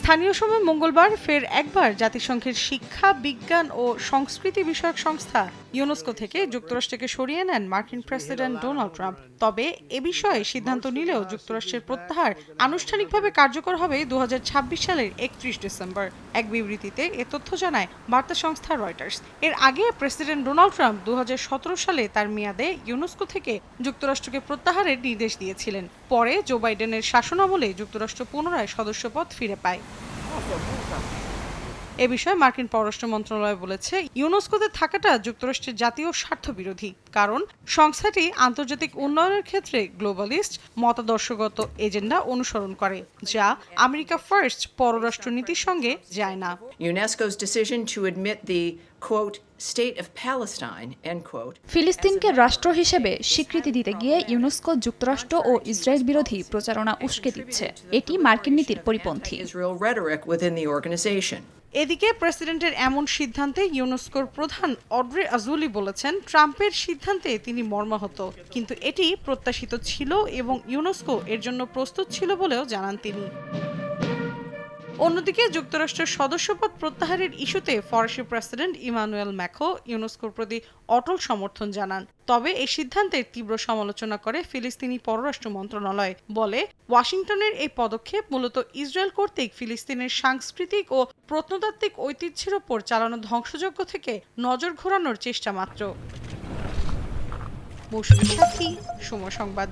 স্থানীয় সময় মঙ্গলবার ফের একবার জাতিসংঘের শিক্ষা, বিজ্ঞান ও সংস্কৃতি বিষয়ক সংস্থা ইউনেস্কো থেকে যুক্তরাষ্ট্রকে সরিয়ে নেন মার্কিন প্রেসিডেন্ট ডোনাল্ড ট্রাম্প। তবে এ বিষয়ে সিদ্ধান্ত নিলেও যুক্তরাষ্ট্রের প্রত্যাহার আনুষ্ঠানিকভাবে কার্যকর হবে 2026 সালের 31 ডিসেম্বর। এক বিবৃতিতে এ তথ্য জানায় বার্তা সংস্থা রয়টার্স। এর আগে প্রেসিডেন্ট ডোনাল্ড ট্রাম্প 2017 সালে তার মেয়াদে ইউনেস্কো থেকে যুক্তরাষ্ট্রকে প্রত্যাহারের নির্দেশ দিয়েছিলেন। পরে জো বাইডেনের শাসনামলে যুক্তরাষ্ট্র পুনরায় সদস্যপদ ফিরে পায়। এ বিষয়ে মার্কিন পররাষ্ট্র মন্ত্রণালয় বলেছে, ইউনেস্কোতে থাকাটা যুক্তরাষ্ট্রের জাতীয় স্বার্থবিরোধী, কারণ সংস্থাটি আন্তর্জাতিক উন্নয়নের ক্ষেত্রে গ্লোবালিস্ট মতাদর্শগত এজেন্ডা অনুসরণ করে, যা আমেরিকা ফার্স্ট পররাষ্ট্র নীতির সঙ্গে যায় না। UNESCO's decision to admit the quote state of Palestine end quote ফিলিস্তিনকে রাষ্ট্র হিসেবে স্বীকৃতি দিতে গিয়ে ইউনেস্কো যুক্তরাষ্ট্র ও ইসরায়েল বিরোধী প্রচারণা উস্কে দিচ্ছে। এটি মার্কিন নীতির পরিপন্থী। Israel rhetoric within the organization. এদিকে প্রেসিডেন্টের এমন সিদ্ধান্তে ইউনেস্কোর প্রধান অড্রে আজুলি বলেছেন, ট্রাম্পের সিদ্ধান্তে তিনি মর্মাহত, কিন্তু এটি প্রত্যাশিত ছিল এবং ইউনেস্কো এর জন্য প্রস্তুত ছিল বলেও জানান তিনি। অন্যদিকে যুক্তরাষ্ট্রের সদস্যপদ প্রত্যাহারের ইস্যুতে ফরাসি প্রেসিডেন্ট ইমানুয়েল ম্যাক্রো ইউনেস্কোর প্রতি অটল সমর্থন জানান। তবে এই সিদ্ধান্তের তীব্র সমালোচনা করে ফিলিস্তিনি পররাষ্ট্র মন্ত্রণালয়, বলে ওয়াশিংটনের এই পদক্ষেপ মূলত ইসরায়েল কর্তৃক ফিলিস্তিনের সাংস্কৃতিক ও প্রত্নতাত্ত্বিক ঐতিহ্যের ওপর চালানো ধ্বংসযজ্ঞ থেকে নজর ঘোরানোর চেষ্টা মাত্র। মৌসুমী সাথী, সময় সংবাদ।